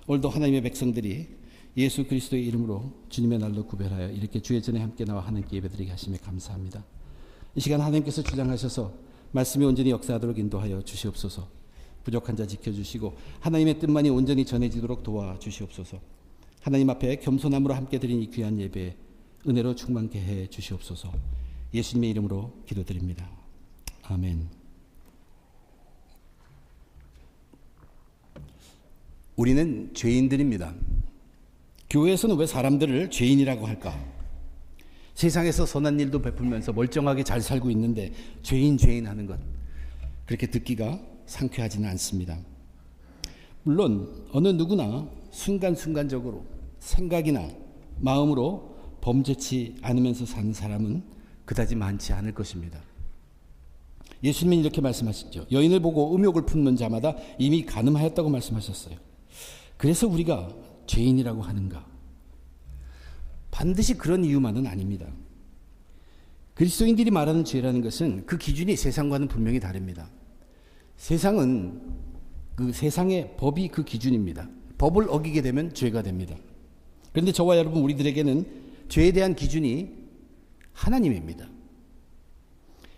오늘도 하나님의 백성들이 예수 그리스도의 이름으로 주님의 날로 구별하여 이렇게 주의 전에 함께 나와 하나님께 예배드리게 하심에 감사합니다. 이 시간 하나님께서 주장하셔서 말씀이 온전히 역사하도록 인도하여 주시옵소서. 부족한 자 지켜주시고 하나님의 뜻만이 온전히 전해지도록 도와주시옵소서. 하나님 앞에 겸손함으로 함께 드린 이 귀한 예배에 은혜로 충만케 해 주시옵소서. 예수님의 이름으로 기도드립니다. 아멘. 우리는 죄인들입니다. 교회에서는 왜 사람들을 죄인이라고 할까? 세상에서 선한 일도 베풀면서 멀쩡하게 잘 살고 있는데 죄인 하는 것, 그렇게 듣기가 상쾌하지는 않습니다. 물론 어느 누구나 순간순간적으로 생각이나 마음으로 범죄치 않으면서 사는 사람은 그다지 많지 않을 것입니다. 예수님은 이렇게 말씀하시죠. 여인을 보고 음욕을 품는 자마다 이미 간음하였다고 말씀하셨어요. 그래서 우리가 죄인이라고 하는가? 반드시 그런 이유만은 아닙니다. 그리스도인들이 말하는 죄라는 것은 그 기준이 세상과는 분명히 다릅니다. 세상은 그 세상의 법이 그 기준입니다. 법을 어기게 되면 죄가 됩니다. 그런데 저와 여러분 우리들에게는 죄에 대한 기준이 하나님입니다.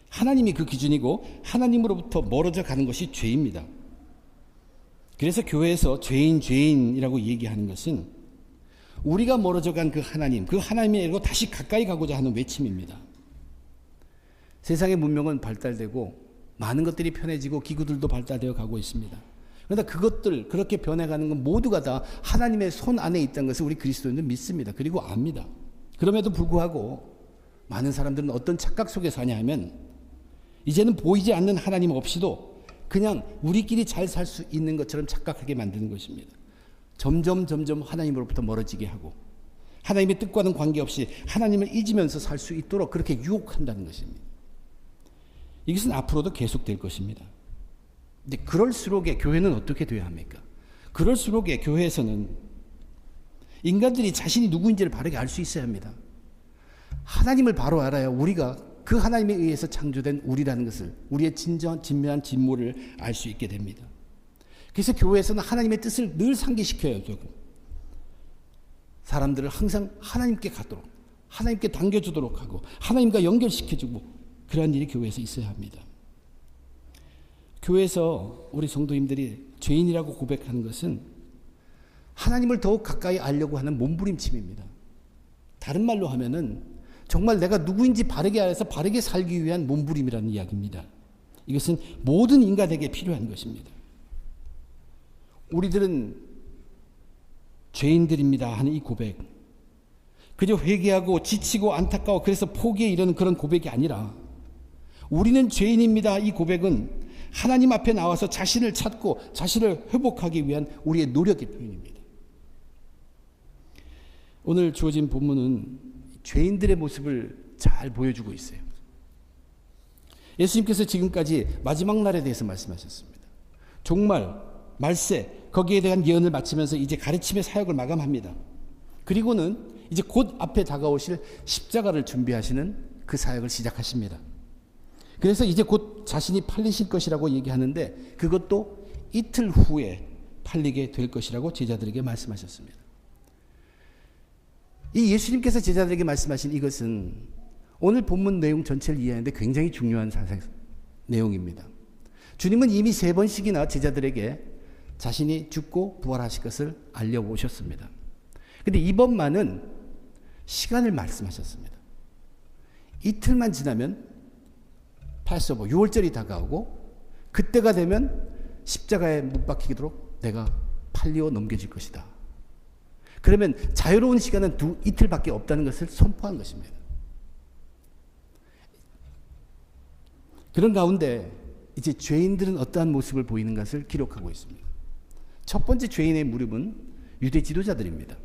하나님이 그 기준이고 하나님으로부터 멀어져 가는 것이 죄입니다. 그래서 교회에서 죄인이라고 얘기하는 것은 우리가 멀어져 간 그 하나님에게로 다시 가까이 가고자 하는 외침입니다. 세상의 문명은 발달되고 많은 것들이 편해지고 기구들도 발달되어 가고 있습니다. 그러나 그것들 그렇게 변해가는 건 모두가 다 하나님의 손 안에 있다는 것을 우리 그리스도인들은 믿습니다. 그리고 압니다. 그럼에도 불구하고 많은 사람들은 어떤 착각 속에 사냐 하면 이제는 보이지 않는 하나님 없이도 그냥 우리끼리 잘 살 수 있는 것처럼 착각하게 만드는 것입니다. 점점 하나님으로부터 멀어지게 하고 하나님의 뜻과는 관계없이 하나님을 잊으면서 살 수 있도록 그렇게 유혹한다는 것입니다. 이것은 앞으로도 계속될 것입니다. 근데 그럴수록에 교회는 어떻게 돼야 합니까? 그럴수록에 교회에서는 인간들이 자신이 누구인지를 바르게 알 수 있어야 합니다. 하나님을 바로 알아야 우리가 그 하나님에 의해서 창조된 우리라는 것을, 우리의 진면한 진모를 알 수 있게 됩니다. 그래서 교회에서는 하나님의 뜻을 늘 상기시켜야 되고 사람들을 항상 하나님께 가도록, 하나님께 당겨주도록 하고 하나님과 연결시켜주고 그러한 일이 교회에서 있어야 합니다. 교회에서 우리 성도님들이 죄인이라고 고백하는 것은 하나님을 더욱 가까이 알려고 하는 몸부림침입니다. 다른 말로 하면은 정말 내가 누구인지 바르게 알아서 바르게 살기 위한 몸부림이라는 이야기입니다. 이것은 모든 인간에게 필요한 것입니다. 우리들은 죄인들입니다 하는 이 고백, 그저 회개하고 지치고 안타까워 그래서 포기에 이르는 그런 고백이 아니라 우리는 죄인입니다 이 고백은 하나님 앞에 나와서 자신을 찾고 자신을 회복하기 위한 우리의 노력의 표현입니다. 오늘 주어진 본문은 죄인들의 모습을 잘 보여주고 있어요. 예수님께서 지금까지 마지막 날에 대해서 말씀하셨습니다. 종말, 말세, 거기에 대한 예언을 마치면서 이제 가르침의 사역을 마감합니다. 그리고는 이제 곧 앞에 다가오실 십자가를 준비하시는 그 사역을 시작하십니다. 그래서 이제 곧 자신이 팔리실 것이라고 얘기하는데 그것도 이틀 후에 팔리게 될 것이라고 제자들에게 말씀하셨습니다. 이 예수님께서 제자들에게 말씀하신 이것은 오늘 본문 내용 전체를 이해하는데 굉장히 중요한 내용입니다. 주님은 이미 3번씩이나 제자들에게 자신이 죽고 부활하실 것을 알려오셨습니다. 그런데 이번만은 시간을 말씀하셨습니다. 이틀만 지나면 파스오버 6월절이 다가오고 그때가 되면 십자가에 못 박히도록 내가 팔리어 넘겨질 것이다. 그러면 자유로운 시간은 이틀밖에 없다는 것을 선포한 것입니다. 그런 가운데 이제 죄인들은 어떠한 모습을 보이는 것을 기록하고 있습니다. 첫 번째 죄인의 무렵은 유대 지도자들입니다.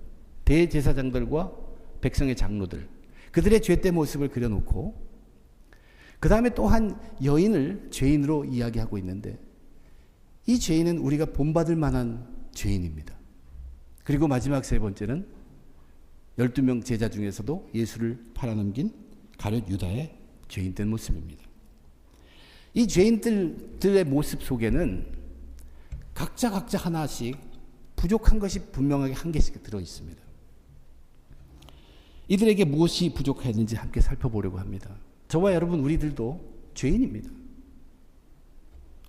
대제사장들과 백성의 장로들, 그들의 죄된 모습을 그려놓고 그 다음에 또 한 여인을 죄인으로 이야기하고 있는데 이 죄인은 우리가 본받을 만한 죄인입니다. 그리고 마지막 3번째는 12명 제자 중에서도 예수를 팔아넘긴 가룟 유다의 죄인된 모습입니다. 이 죄인들의 모습 속에는 각자 하나씩 부족한 것이 분명하게 한 개씩 들어 있습니다. 이들에게 무엇이 부족했는지 함께 살펴보려고 합니다. 저와 여러분 우리들도 죄인입니다.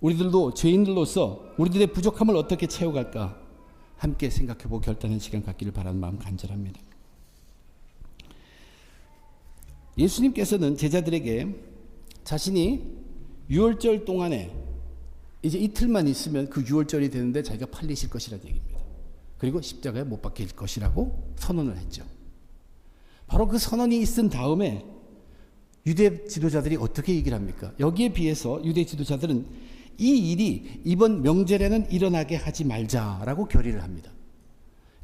우리들도 죄인들로서 우리들의 부족함을 어떻게 채워갈까 함께 생각해보고 결단하는 시간 갖기를 바라는 마음 간절합니다. 예수님께서는 제자들에게 자신이 유월절 동안에 이제 이틀만 있으면 그 유월절이 되는데 자기가 팔리실 것이라는 얘기입니다. 그리고 십자가에 못 박힐 것이라고 선언을 했죠. 바로 그 선언이 있은 다음에 유대 지도자들이 어떻게 얘기를 합니까? 여기에 비해서 유대 지도자들은 이 일이 이번 명절에는 일어나게 하지 말자라고 결의를 합니다.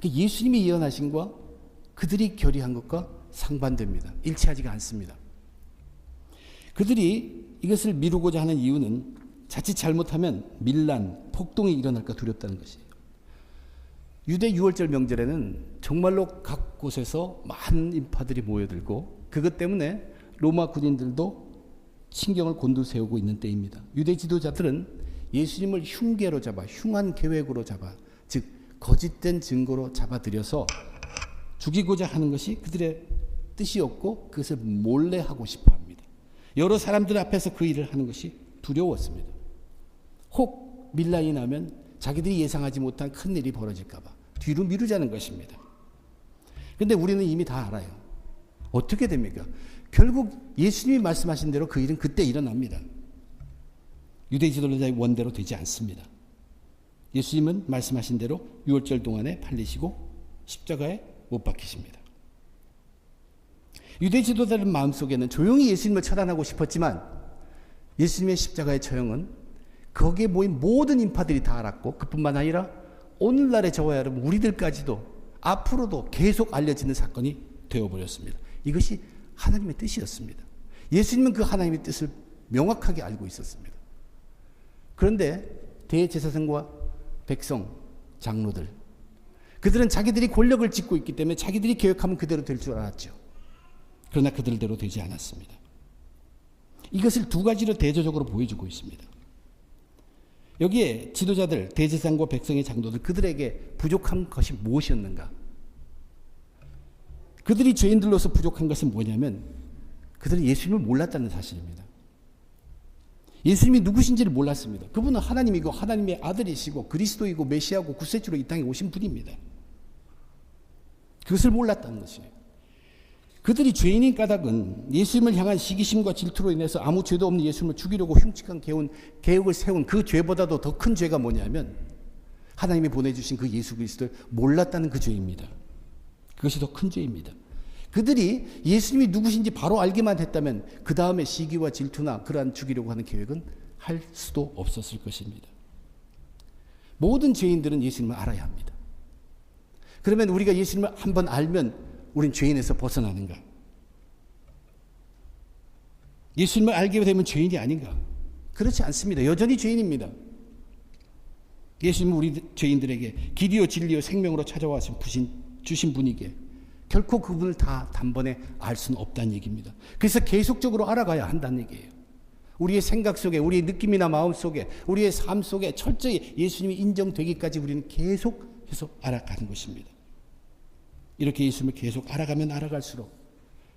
예수님이 예언하신 것과 그들이 결의한 것과 상반됩니다. 일치하지가 않습니다. 그들이 이것을 미루고자 하는 이유는 자칫 잘못하면 밀란, 폭동이 일어날까 두렵다는 것이에요. 유대 유월절 명절에는 정말로 각 곳에서 많은 인파들이 모여들고 그것 때문에 로마 군인들도 신경을 곤두세우고 있는 때입니다. 유대 지도자들은 예수님을 흉계로 잡아, 흉한 계획으로 잡아, 즉 거짓된 증거로 잡아들여서 죽이고자 하는 것이 그들의 뜻이었고 그것을 몰래 하고 싶어 합니다. 여러 사람들 앞에서 그 일을 하는 것이 두려웠습니다. 혹 밀란이 나면 자기들이 예상하지 못한 큰 일이 벌어질까 봐 뒤로 미루자는 것입니다. 그런데 우리는 이미 다 알아요. 어떻게 됩니까? 결국 예수님이 말씀하신 대로 그 일은 그때 일어납니다. 유대 지도자의 원대로 되지 않습니다. 예수님은 말씀하신 대로 유월절 동안에 팔리시고 십자가에 못 박히십니다. 유대 지도자들 마음속에는 조용히 예수님을 처단하고 싶었지만 예수님의 십자가의 처형은 거기에 모인 모든 인파들이 다 알았고 그뿐만 아니라 오늘날의 저와 여러분 우리들까지도 앞으로도 계속 알려지는 사건이 되어버렸습니다. 이것이 하나님의 뜻이었습니다. 예수님은 그 하나님의 뜻을 명확하게 알고 있었습니다. 그런데 대제사장과 백성, 장로들 그들은 자기들이 권력을 쥐고 있기 때문에 자기들이 계획하면 그대로 될 줄 알았죠. 그러나 그들대로 되지 않았습니다. 이것을 두 가지로 대조적으로 보여주고 있습니다. 여기에 지도자들, 대제사장과 백성의 장로들 그들에게 부족한 것이 무엇이었는가? 그들이 죄인들로서 부족한 것은 뭐냐면 그들은 예수님을 몰랐다는 사실입니다. 예수님이 누구신지를 몰랐습니다. 그분은 하나님이고 하나님의 아들이시고 그리스도이고 메시아고 구세주로 이 땅에 오신 분입니다. 그것을 몰랐다는 것이에요. 그들이 죄인인 까닭은 예수님을 향한 시기심과 질투로 인해서 아무 죄도 없는 예수님을 죽이려고 흉측한 계획을 세운 그 죄보다도 더 큰 죄가 뭐냐면 하나님이 보내주신 그 예수 그리스도를 몰랐다는 그 죄입니다. 그것이 더 큰 죄입니다. 그들이 예수님이 누구신지 바로 알기만 했다면 그 다음에 시기와 질투나 그러한 죽이려고 하는 계획은 할 수도 없었을 것입니다. 모든 죄인들은 예수님을 알아야 합니다. 그러면 우리가 예수님을 한번 알면 우린 죄인에서 벗어나는가? 예수님을 알게 되면 죄인이 아닌가? 그렇지 않습니다. 여전히 죄인입니다. 예수님은 우리 죄인들에게 길이요 진리요 생명으로 찾아와서 주신 분이기에 결코 그분을 다 단번에 알 수는 없다는 얘기입니다. 그래서 계속적으로 알아가야 한다는 얘기예요. 우리의 생각 속에, 우리의 느낌이나 마음 속에, 우리의 삶 속에 철저히 예수님이 인정되기까지 우리는 계속해서 알아가는 것입니다. 이렇게 예수님을 계속 알아가면 알아갈수록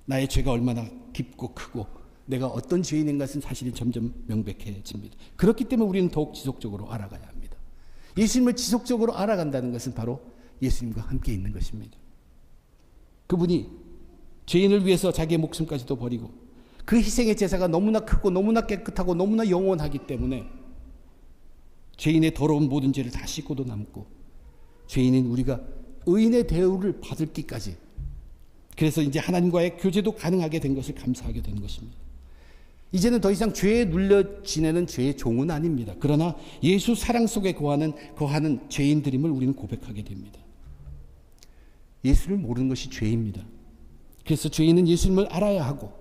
나의 죄가 얼마나 깊고 크고 내가 어떤 죄인인 것은 사실이 점점 명백해집니다. 그렇기 때문에 우리는 더욱 지속적으로 알아가야 합니다. 예수님을 지속적으로 알아간다는 것은 바로 예수님과 함께 있는 것입니다. 그분이 죄인을 위해서 자기의 목숨까지도 버리고 그 희생의 제사가 너무나 크고 너무나 깨끗하고 너무나 영원하기 때문에 죄인의 더러운 모든 죄를 다 씻고도 남고 죄인인 우리가 의인의 대우를 받을 때까지 그래서 이제 하나님과의 교제도 가능하게 된 것을 감사하게 되는 것입니다. 이제는 더 이상 죄에 눌려 지내는 죄의 종은 아닙니다. 그러나 예수 사랑 속에 거하는 죄인들임을 우리는 고백하게 됩니다. 예수를 모르는 것이 죄입니다. 그래서 죄인은 예수님을 알아야 하고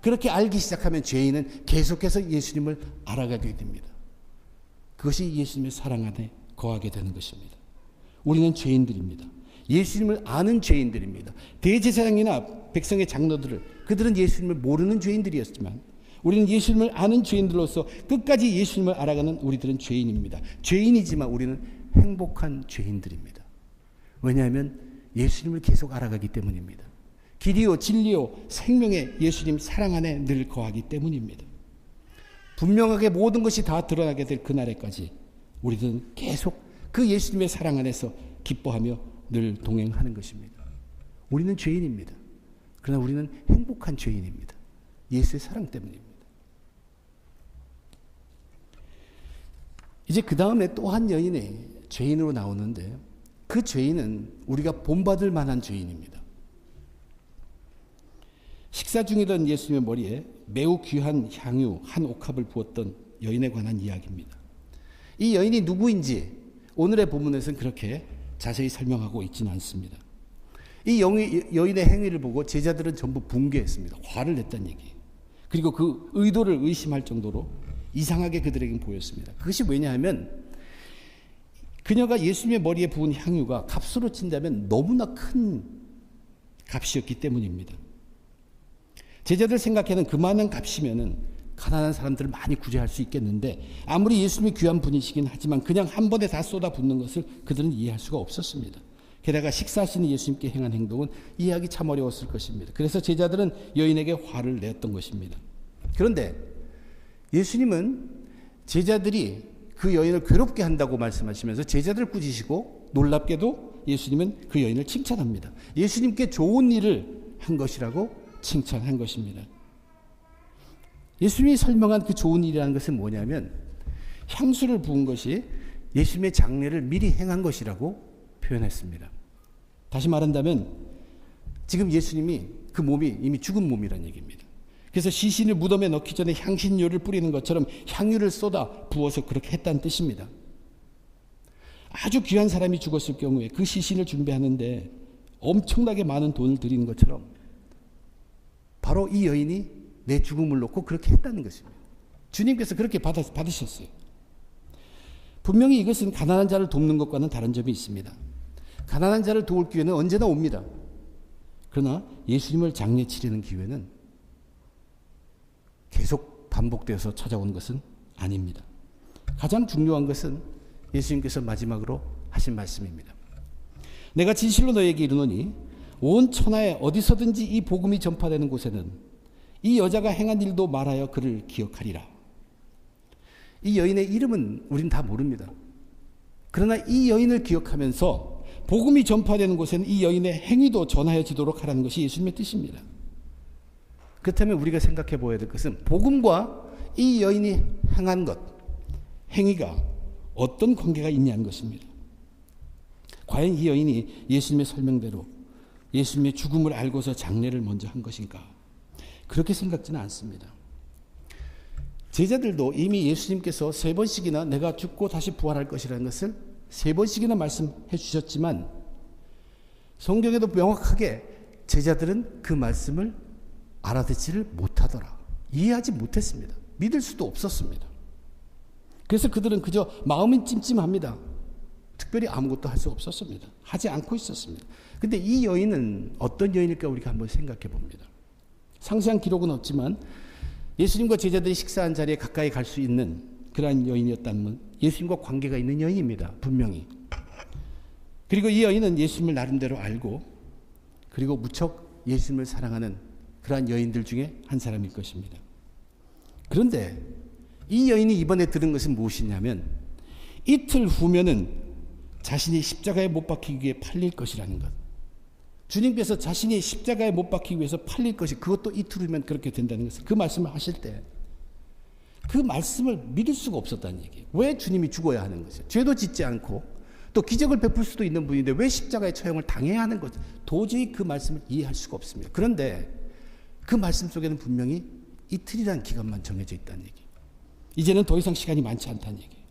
그렇게 알기 시작하면 죄인은 계속해서 예수님을 알아가게 됩니다. 그것이 예수님의 사랑 안에 거하게 되는 것입니다. 우리는 죄인들입니다. 예수님을 아는 죄인들입니다. 대제사장이나 백성의 장로들을 그들은 예수님을 모르는 죄인들이었지만 우리는 예수님을 아는 죄인들로서 끝까지 예수님을 알아가는 우리들은 죄인입니다. 죄인이지만 우리는 행복한 죄인들입니다. 왜냐하면 예수님을 계속 알아가기 때문입니다. 길이요 진리요 생명의 예수님 사랑 안에 늘 거하기 때문입니다. 분명하게 모든 것이 다 드러나게 될 그날에까지 우리는 계속 그 예수님의 사랑 안에서 기뻐하며 늘 동행하는 것입니다. 우리는 죄인입니다. 그러나 우리는 행복한 죄인입니다. 예수의 사랑 때문입니다. 이제 그 다음에 또 한 여인의 죄인으로 나오는데 그 죄인은 우리가 본받을 만한 죄인입니다. 식사 중이던 예수님의 머리에 매우 귀한 향유 한 옥합을 부었던 여인에 관한 이야기입니다. 이 여인이 누구인지 오늘의 본문에서는 그렇게 자세히 설명하고 있지는 않습니다. 이 여인의 행위를 보고 제자들은 전부 붕괴했습니다. 화를 냈다는 얘기. 그리고 그 의도를 의심할 정도로 이상하게 그들에게 보였습니다. 그것이 왜냐하면 그녀가 예수님의 머리에 부은 향유가 값으로 친다면 너무나 큰 값이었기 때문입니다. 제자들 생각에는 그만한 값이면은 가난한 사람들을 많이 구제할 수 있겠는데 아무리 예수님이 귀한 분이시긴 하지만 그냥 한 번에 다 쏟아붓는 것을 그들은 이해할 수가 없었습니다. 게다가 식사하시는 예수님께 행한 행동은 이해하기 참 어려웠을 것입니다. 그래서 제자들은 여인에게 화를 냈던 것입니다. 그런데 예수님은 제자들이 그 여인을 괴롭게 한다고 말씀하시면서 제자들을 꾸짖으시고 놀랍게도 예수님은 그 여인을 칭찬합니다. 예수님께 좋은 일을 한 것이라고 칭찬한 것입니다. 예수님이 설명한 그 좋은 일이라는 것은 뭐냐면 향수를 부은 것이 예수님의 장례를 미리 행한 것이라고 표현했습니다. 다시 말한다면 지금 예수님이 그 몸이 이미 죽은 몸이라는 얘기입니다. 그래서 시신을 무덤에 넣기 전에 향신료를 뿌리는 것처럼 향유를 쏟아 부어서 그렇게 했다는 뜻입니다. 아주 귀한 사람이 죽었을 경우에 그 시신을 준비하는데 엄청나게 많은 돈을 들이는 것처럼 바로 이 여인이 내 죽음을 놓고 그렇게 했다는 것입니다. 주님께서 그렇게 받으셨어요. 분명히 이것은 가난한 자를 돕는 것과는 다른 점이 있습니다. 가난한 자를 도울 기회는 언제나 옵니다. 그러나 예수님을 장례 치르는 기회는 계속 반복되어서 찾아오는 것은 아닙니다. 가장 중요한 것은 예수님께서 마지막으로 하신 말씀입니다. 내가 진실로 너에게 이르노니 온 천하에 어디서든지 이 복음이 전파되는 곳에는 이 여자가 행한 일도 말하여 그를 기억하리라. 이 여인의 이름은 우린 다 모릅니다. 그러나 이 여인을 기억하면서 복음이 전파되는 곳에는 이 여인의 행위도 전하여지도록 하라는 것이 예수님의 뜻입니다. 그렇다면 우리가 생각해 보아야 될 것은 복음과 이 여인이 행한 것, 행위가 어떤 관계가 있냐는 것입니다. 과연 이 여인이 예수님의 설명대로 예수님의 죽음을 알고서 장례를 먼저 한 것인가? 그렇게 생각지는 않습니다. 제자들도 이미 예수님께서 3번씩이나 내가 죽고 다시 부활할 것이라는 것을 3번씩이나 말씀해 주셨지만 성경에도 명확하게 제자들은 그 말씀을 알아듣지를 못하더라. 이해하지 못했습니다. 믿을 수도 없었습니다. 그래서 그들은 그저 마음은 찜찜합니다. 특별히 아무것도 할 수 없었습니다. 하지 않고 있었습니다. 근데 이 여인은 어떤 여인일까 우리가 한번 생각해 봅니다. 상세한 기록은 없지만 예수님과 제자들이 식사한 자리에 가까이 갈 수 있는 그러한 여인이었다면 예수님과 관계가 있는 여인입니다. 분명히. 그리고 이 여인은 예수님을 나름대로 알고 그리고 무척 예수님을 사랑하는 그러한 여인들 중에 한 사람일 것입니다. 그런데 이 여인이 이번에 들은 것은 무엇이냐면 이틀 후면은 자신이 십자가에 못 박히기 위해 팔릴 것이라는 것. 주님께서 자신이 십자가에 못 박히기 위해서 팔릴 것이 그것도 이틀 후면 그렇게 된다는 것을 그 말씀을 하실 때 그 말씀을 믿을 수가 없었다는 얘기예요. 왜 주님이 죽어야 하는 것이에요? 죄도 짓지 않고 또 기적을 베풀 수도 있는 분인데 왜 십자가의 처형을 당해야 하는 것? 도저히 그 말씀을 이해할 수가 없습니다. 그런데 그 말씀 속에는 분명히 이틀이라는 기간만 정해져 있다는 얘기예요. 이제는 더 이상 시간이 많지 않다는 얘기예요.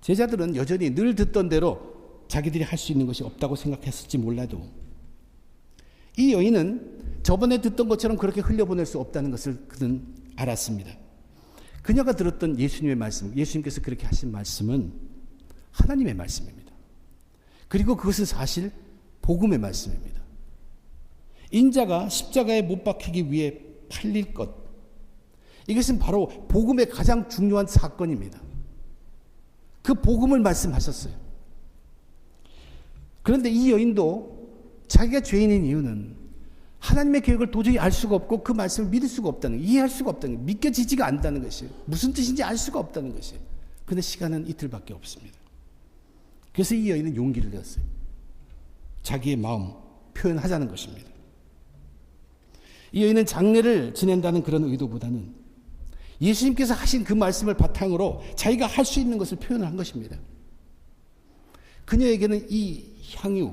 제자들은 여전히 늘 듣던 대로 자기들이 할 수 있는 것이 없다고 생각했을지 몰라도 이 여인은 저번에 듣던 것처럼 그렇게 흘려보낼 수 없다는 것을 그는 알았습니다. 그녀가 들었던 예수님의 말씀, 예수님께서 그렇게 하신 말씀은 하나님의 말씀입니다. 그리고 그것은 사실 복음의 말씀입니다. 인자가 십자가에 못 박히기 위해 팔릴 것, 이것은 바로 복음의 가장 중요한 사건입니다. 그 복음을 말씀하셨어요. 그런데 이 여인도 자기가 죄인인 이유는 하나님의 계획을 도저히 알 수가 없고 그 말씀을 믿을 수가 없다는, 이해할 수가 없다는 게, 믿겨지지가 않다는 것이에요. 무슨 뜻인지 알 수가 없다는 것이에요. 그런데 시간은 이틀밖에 없습니다. 그래서 이 여인은 용기를 내었어요. 자기의 마음 표현하자는 것입니다. 이 여인은 장례를 지낸다는 그런 의도보다는 예수님께서 하신 그 말씀을 바탕으로 자기가 할 수 있는 것을 표현을 한 것입니다. 그녀에게는 이 향유,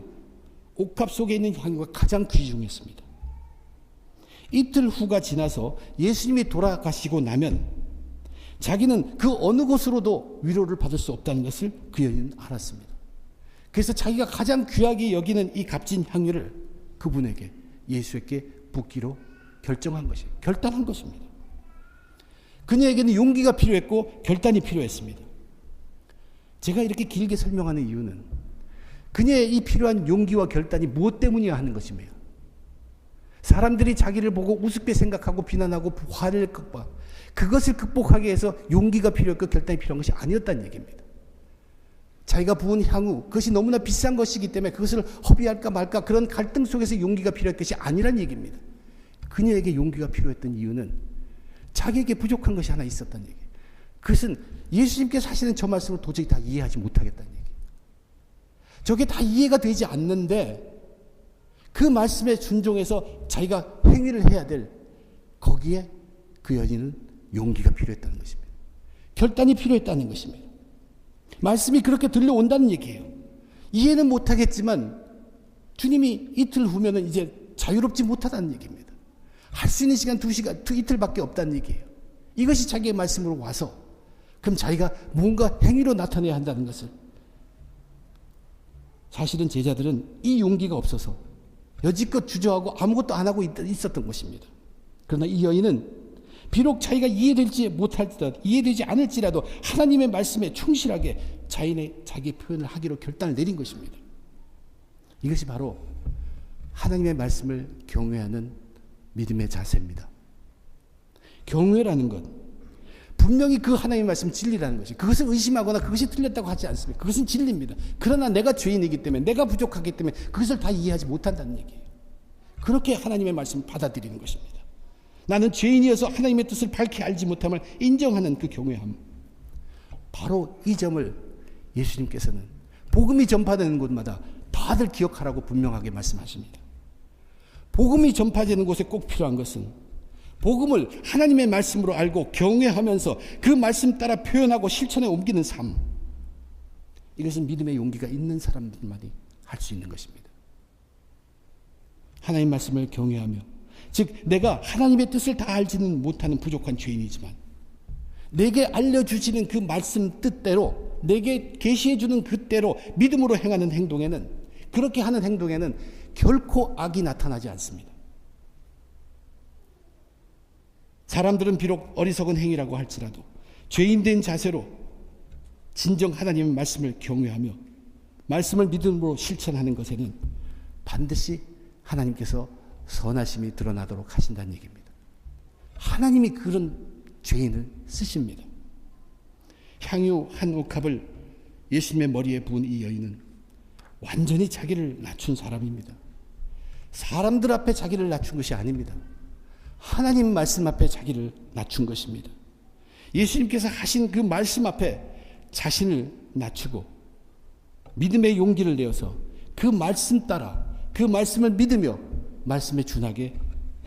옥합 속에 있는 향유가 가장 귀중했습니다. 이틀 후가 지나서 예수님이 돌아가시고 나면 자기는 그 어느 곳으로도 위로를 받을 수 없다는 것을 그 여인은 알았습니다. 그래서 자기가 가장 귀하게 여기는 이 값진 향유를 그분에게, 예수에게 붓기로 결정한 것이에요. 결단한 것입니다. 그녀에게는 용기가 필요했고 결단이 필요했습니다. 제가 이렇게 길게 설명하는 이유는 그녀의 이 필요한 용기와 결단이 무엇 때문이야 하는 것입니다. 사람들이 자기를 보고 우습게 생각하고 비난하고 화를 그것을 극복하기 위해서 용기가 필요했고 결단이 필요한 것이 아니었다는 얘기입니다. 자기가 부은 향후, 그것이 너무나 비싼 것이기 때문에 그것을 허비할까 말까 그런 갈등 속에서 용기가 필요한 것이 아니란 얘기입니다. 그녀에게 용기가 필요했던 이유는 자기에게 부족한 것이 하나 있었다는 얘기예요. 그것은 예수님께서 하시는 저 말씀을 도저히 다 이해하지 못하겠다는 얘기예요. 저게 다 이해가 되지 않는데 그 말씀에 순종해서 자기가 행위를 해야 될 거기에 그 여인은 용기가 필요했다는 것입니다. 결단이 필요했다는 것입니다. 말씀이 그렇게 들려온다는 얘기예요. 이해는 못하겠지만 주님이 이틀 후면은 이제 자유롭지 못하다는 얘기입니다. 할 수 있는 시간 2시간, 이틀밖에 없다는 얘기예요. 이것이 자기의 말씀으로 와서 그럼 자기가 뭔가 행위로 나타내야 한다는 것을, 사실은 제자들은 이 용기가 없어서 여지껏 주저하고 아무것도 안 하고 있었던 것입니다. 그러나 이 여인은 비록 자기가 이해되지 않을지라도 하나님의 말씀에 충실하게 자기의 표현을 하기로 결단을 내린 것입니다. 이것이 바로 하나님의 말씀을 경외하는 믿음의 자세입니다. 경외라는 것, 분명히 그 하나님의 말씀 진리라는 것이, 그것을 의심하거나 그것이 틀렸다고 하지 않습니다. 그것은 진리입니다. 그러나 내가 죄인이기 때문에, 내가 부족하기 때문에 그것을 다 이해하지 못한다는 얘기예요. 그렇게 하나님의 말씀을 받아들이는 것입니다. 나는 죄인이어서 하나님의 뜻을 밝히 알지 못함을 인정하는 그 경외함. 바로 이 점을 예수님께서는 복음이 전파되는 곳마다 다들 기억하라고 분명하게 말씀하십니다. 복음이 전파되는 곳에 꼭 필요한 것은 복음을 하나님의 말씀으로 알고 경외하면서 그 말씀 따라 표현하고 실천에 옮기는 삶. 이것은 믿음의 용기가 있는 사람들만이 할 수 있는 것입니다. 하나님 말씀을 경외하며, 즉 내가 하나님의 뜻을 다 알지는 못하는 부족한 죄인이지만 내게 알려주시는 그 말씀 뜻대로, 내게 계시해 주는 그대로 믿음으로 행하는 행동에는, 그렇게 하는 행동에는 결코 악이 나타나지 않습니다. 사람들은 비록 어리석은 행위라고 할지라도 죄인된 자세로 진정 하나님의 말씀을 경외하며 말씀을 믿음으로 실천하는 것에는 반드시 하나님께서 선하심이 드러나도록 하신다는 얘기입니다. 하나님이 그런 죄인을 쓰십니다. 향유 한 옥합을 예수님의 머리에 부은 이 여인은 완전히 자기를 낮춘 사람입니다. 사람들 앞에 자기를 낮춘 것이 아닙니다. 하나님 말씀 앞에 자기를 낮춘 것입니다. 예수님께서 하신 그 말씀 앞에 자신을 낮추고 믿음의 용기를 내어서 그 말씀 따라 그 말씀을 믿으며 말씀에 준하게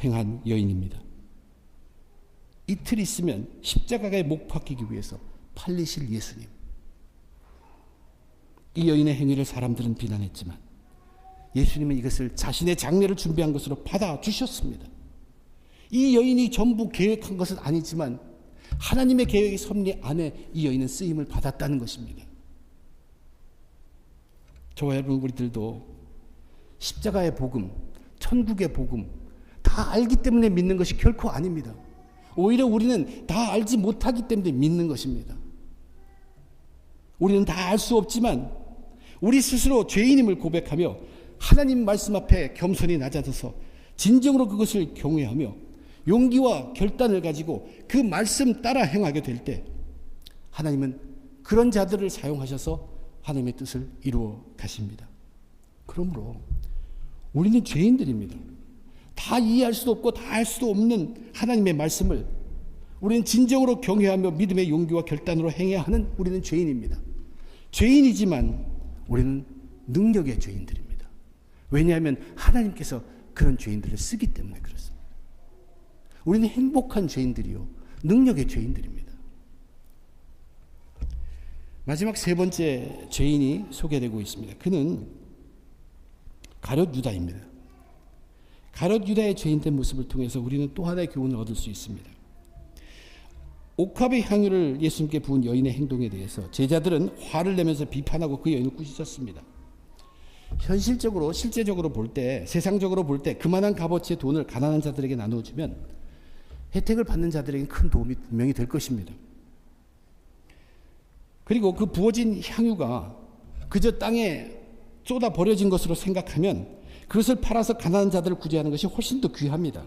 행한 여인입니다. 이틀 있으면 십자가에 못 박히기 위해서 팔리실 예수님. 이 여인의 행위를 사람들은 비난했지만 예수님은 이것을 자신의 장례를 준비한 것으로 받아주셨습니다. 이 여인이 전부 계획한 것은 아니지만 하나님의 계획의 섭리 안에 이 여인은 쓰임을 받았다는 것입니다. 저와 여러분, 우리들도 십자가의 복음, 천국의 복음 다 알기 때문에 믿는 것이 결코 아닙니다. 오히려 우리는 다 알지 못하기 때문에 믿는 것입니다. 우리는 다 알 수 없지만 우리 스스로 죄인임을 고백하며 하나님 말씀 앞에 겸손히 낮아져서 진정으로 그것을 경외하며 용기와 결단을 가지고 그 말씀 따라 행하게 될 때 하나님은 그런 자들을 사용하셔서 하나님의 뜻을 이루어 가십니다. 그러므로 우리는 죄인들입니다. 다 이해할 수도 없고 다 알 수도 없는 하나님의 말씀을 우리는 진정으로 경외하며 믿음의 용기와 결단으로 행해야 하는 우리는 죄인입니다. 죄인이지만 우리는 능력의 죄인들입니다. 왜냐하면 하나님께서 그런 죄인들을 쓰기 때문에 그렇습니다. 우리는 행복한 죄인들이요, 능력의 죄인들입니다. 마지막 세 번째 죄인이 소개되고 있습니다. 그는 가룟 유다입니다. 가룟 유다의 죄인된 모습을 통해서 우리는 또 하나의 교훈을 얻을 수 있습니다. 옥합의 향유를 예수님께 부은 여인의 행동에 대해서 제자들은 화를 내면서 비판하고 그 여인을 꾸짖었습니다. 현실적으로 실제적으로 볼 때, 세상적으로 볼 때 그만한 값어치의 돈을 가난한 자들에게 나누어주면 혜택을 받는 자들에게 큰 도움이 분명히 될 것입니다. 그리고 그 부어진 향유가 그저 땅에 쏟아 버려진 것으로 생각하면 그것을 팔아서 가난한 자들을 구제하는 것이 훨씬 더 귀합니다.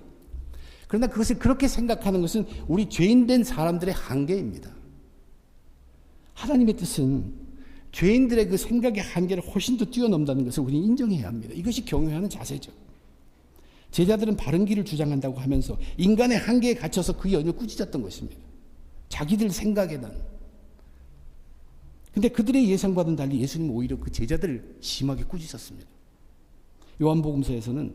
그러나 그것을 그렇게 생각하는 것은 우리 죄인된 사람들의 한계입니다. 하나님의 뜻은 죄인들의 그 생각의 한계를 훨씬 더 뛰어넘다는 것을 우리는 인정해야 합니다. 이것이 경외하는 자세죠. 제자들은 바른 길을 주장한다고 하면서 인간의 한계에 갇혀서 그 여인을 꾸짖었던 것입니다. 자기들 생각에 난. 근데 그들의 예상과는 달리 예수님은 오히려 그 제자들을 심하게 꾸짖었습니다. 요한복음서에서는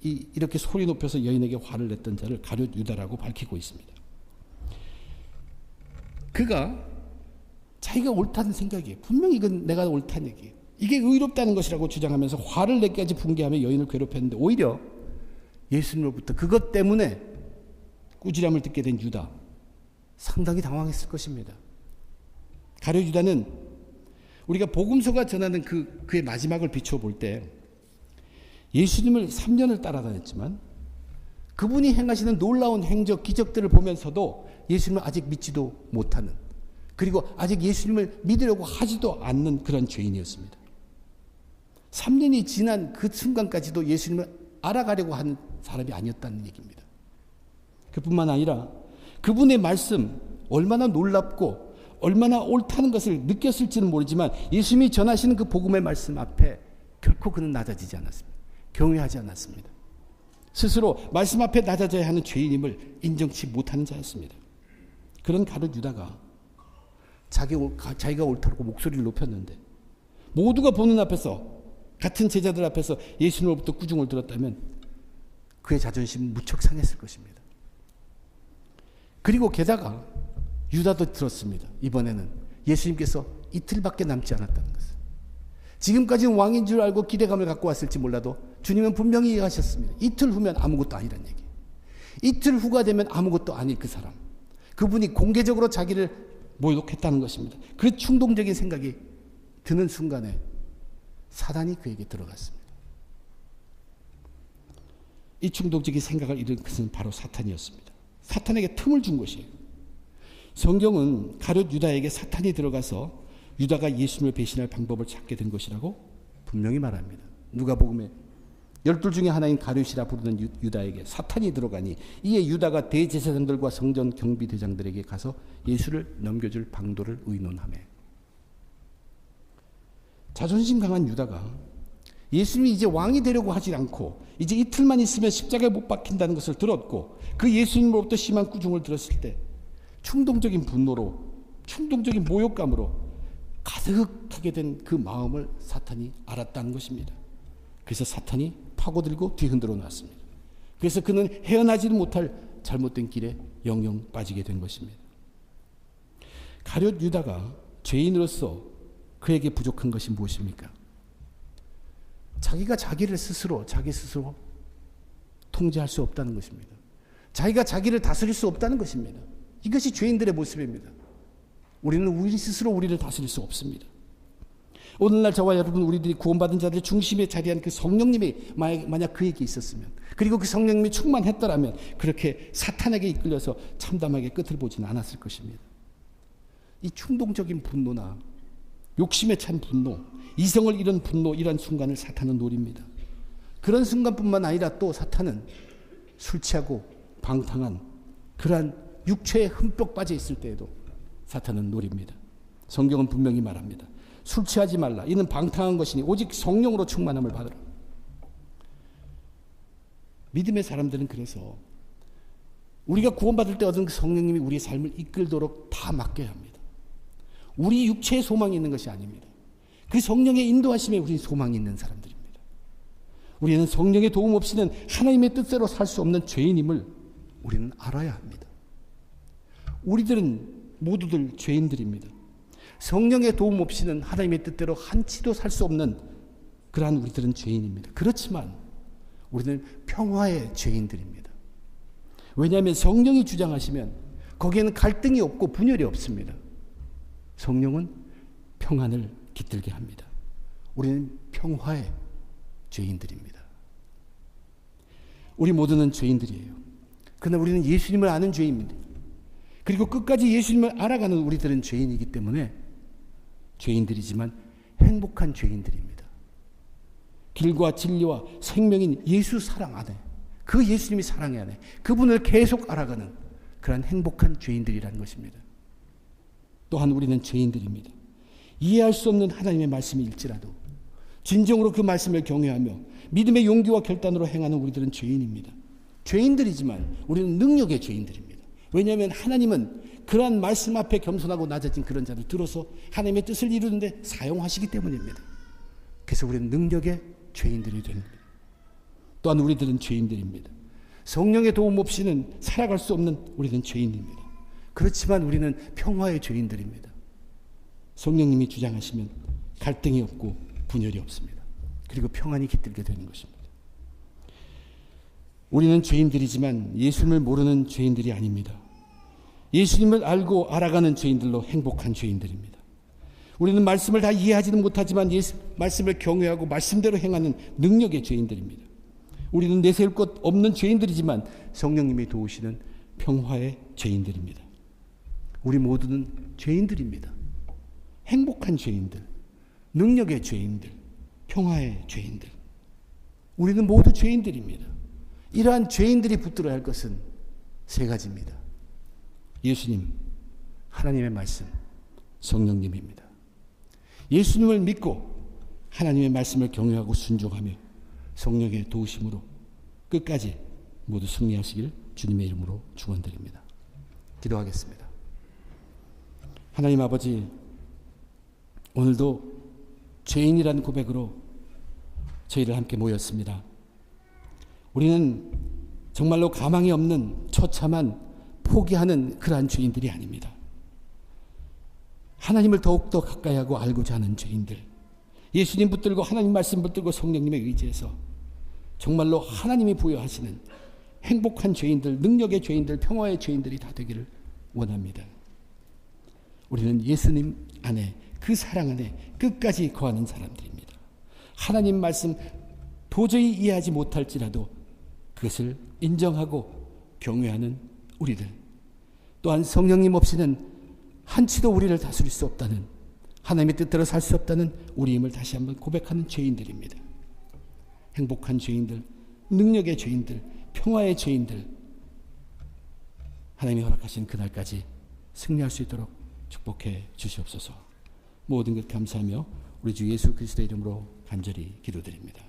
이렇게 소리 높여서 여인에게 화를 냈던 자를 가룟 유다라고 밝히고 있습니다. 그가 자기가 옳다는 생각이에요. 분명히 이건 내가 옳다는 얘기예요. 이게 의롭다는 것이라고 주장하면서 화를 내기까지 붕괴하며 여인을 괴롭혔는데 오히려 예수님으로부터 그것 때문에 꾸지람을 듣게 된 유다, 상당히 당황했을 것입니다. 가룟 유다는 우리가 복음서가 전하는 그의 마지막을 비추어 볼 때 예수님을 3년을 따라다녔지만 그분이 행하시는 놀라운 행적, 기적들을 보면서도 예수님을 아직 믿지도 못하는, 그리고 아직 예수님을 믿으려고 하지도 않는 그런 죄인이었습니다. 3년이 지난 그 순간까지도 예수님을 알아가려고 하는 사람이 아니었다는 얘기입니다. 그뿐만 아니라 그분의 말씀, 얼마나 놀랍고 얼마나 옳다는 것을 느꼈을지는 모르지만 예수님이 전하시는 그 복음의 말씀 앞에 결코 그는 낮아지지 않았습니다. 경외하지 않았습니다. 스스로 말씀 앞에 낮아져야 하는 죄인임을 인정치 못하는 자였습니다. 그런 가룟 유다가 자기가 옳다고 목소리를 높였는데 모두가 보는 앞에서, 같은 제자들 앞에서 예수님으로부터 꾸중을 들었다면 그의 자존심은 무척 상했을 것입니다. 그리고 게다가 유다도 들었습니다. 이번에는 예수님께서 이틀밖에 남지 않았다는 것을. 지금까지는 왕인 줄 알고 기대감을 갖고 왔을지 몰라도 주님은 분명히 얘기하셨습니다. 이틀 후면 아무것도 아니란 얘기. 이틀 후가 되면 아무것도 아닐 그 사람. 그분이 공개적으로 자기를 모욕했다는 것입니다. 그 충동적인 생각이 드는 순간에 사단이 그에게 들어갔습니다. 이 충동적인 생각을 이룬 것은 바로 사탄이었습니다. 사탄에게 틈을 준 것이에요. 성경은 가룟 유다에게 사탄이 들어가서 유다가 예수님을 배신할 방법을 찾게 된 것이라고 분명히 말합니다. 누가복음에 12 중에 하나인 가룟이라 부르는 유다에게 사탄이 들어가니 이에 유다가 대제사장들과 성전 경비대장들에게 가서 예수를 넘겨줄 방도를 의논하며. 자존심 강한 유다가 예수님이 이제 왕이 되려고 하지 않고 이제 이틀만 있으면 십자가에 못 박힌다는 것을 들었고 그 예수님으로부터 심한 꾸중을 들었을 때 충동적인 분노로, 충동적인 모욕감으로 가득하게 된 그 마음을 사탄이 알았다는 것입니다. 그래서 사탄이 파고들고 뒤흔들어 놨습니다. 그래서 그는 헤어나지도 못할 잘못된 길에 영영 빠지게 된 것입니다. 가룟 유다가 죄인으로서 그에게 부족한 것이 무엇입니까? 자기가 자기 스스로 통제할 수 없다는 것입니다. 자기가 자기를 다스릴 수 없다는 것입니다. 이것이 죄인들의 모습입니다. 우리는 우리 스스로 우리를 다스릴 수 없습니다. 오늘날 저와 여러분, 우리들이 구원받은 자들의 중심에 자리한 그 성령님이 만약 그에게 있었으면, 그리고 그 성령님이 충만했더라면 그렇게 사탄에게 이끌려서 참담하게 끝을 보지는 않았을 것입니다. 이 충동적인 분노나 욕심에 찬 분노, 이성을 잃은 분노, 이런 순간을 사탄은 노립니다. 그런 순간뿐만 아니라 또 사탄은 술 취하고 방탕한 그러한 육체에 흠뻑 빠져 있을 때에도 사탄은 노립니다. 성경은 분명히 말합니다. 술 취하지 말라. 이는 방탕한 것이니 오직 성령으로 충만함을 받으라. 믿음의 사람들은 그래서 우리가 구원받을 때 얻은 그 성령님이 우리의 삶을 이끌도록 다 맡겨야 합니다. 우리 육체의 소망이 있는 것이 아닙니다. 그 성령의 인도하심에 우리는 소망이 있는 사람들입니다. 우리는 성령의 도움 없이는 하나님의 뜻대로 살 수 없는 죄인임을 우리는 알아야 합니다. 우리들은 모두들 죄인들입니다. 성령의 도움 없이는 하나님의 뜻대로 한치도 살 수 없는 그러한 우리들은 죄인입니다. 그렇지만 우리는 평화의 죄인들입니다. 왜냐하면 성령이 주장하시면 거기에는 갈등이 없고 분열이 없습니다. 성령은 평안을 깃들게 합니다. 우리는 평화의 죄인들입니다. 우리 모두는 죄인들이에요. 그러나 우리는 예수님을 아는 죄인입니다. 그리고 끝까지 예수님을 알아가는 우리들은 죄인이기 때문에 죄인들이지만 행복한 죄인들입니다. 길과 진리와 생명인 예수 사랑 안에, 그 예수님이 사랑의 안에 그분을 계속 알아가는 그런 행복한 죄인들이라는 것입니다. 또한 우리는 죄인들입니다. 이해할 수 없는 하나님의 말씀일지라도 진정으로 그 말씀을 경외하며 믿음의 용기와 결단으로 행하는 우리들은 죄인입니다. 죄인들이지만 우리는 능력의 죄인들입니다. 왜냐하면 하나님은 그러한 말씀 앞에 겸손하고 낮아진 그런 자를 들어서 하나님의 뜻을 이루는데 사용하시기 때문입니다. 그래서 우리는 능력의 죄인들이 됩니다. 또한 우리들은 죄인들입니다. 성령의 도움 없이는 살아갈 수 없는 우리는 죄인입니다. 그렇지만 우리는 평화의 죄인들입니다. 성령님이 주장하시면 갈등이 없고 분열이 없습니다. 그리고 평안이 깃들게 되는 것입니다. 우리는 죄인들이지만 예수님을 모르는 죄인들이 아닙니다. 예수님을 알고 알아가는 죄인들로 행복한 죄인들입니다. 우리는 말씀을 다 이해하지는 못하지만 말씀을 경외하고 말씀대로 행하는 능력의 죄인들입니다. 우리는 내세울 것 없는 죄인들이지만 성령님이 도우시는 평화의 죄인들입니다. 우리 모두는 죄인들입니다. 행복한 죄인들, 능력의 죄인들, 평화의 죄인들. 우리는 모두 죄인들입니다. 이러한 죄인들이 붙들어야 할 것은 세 가지입니다. 예수님, 하나님의 말씀, 성령님입니다. 예수님을 믿고 하나님의 말씀을 경외하고 순종하며 성령의 도우심으로 끝까지 모두 승리하시길 주님의 이름으로 축원드립니다. 기도하겠습니다. 하나님 아버지, 오늘도 죄인이라는 고백으로 저희를 함께 모였습니다. 우리는 정말로 가망이 없는 처참한 포기하는 그러한 죄인들이 아닙니다. 하나님을 더욱더 가까이 하고 알고자 하는 죄인들, 예수님 붙들고 하나님 말씀 붙들고 성령님에 의지해서 정말로 하나님이 부여하시는 행복한 죄인들, 능력의 죄인들, 평화의 죄인들이 다 되기를 원합니다. 우리는 예수님 안에, 그 사랑 안에 끝까지 거하는 사람들입니다. 하나님 말씀 도저히 이해하지 못할지라도 그것을 인정하고 경외하는 우리들, 또한 성령님 없이는 한치도 우리를 다스릴 수 없다는, 하나님의 뜻대로 살 수 없다는 우리임을 다시 한번 고백하는 죄인들입니다. 행복한 죄인들, 능력의 죄인들, 평화의 죄인들, 하나님이 허락하신 그날까지 승리할 수 있도록 축복해 주시옵소서. 모든 것 감사하며 우리 주 예수 그리스도의 이름으로 간절히 기도드립니다.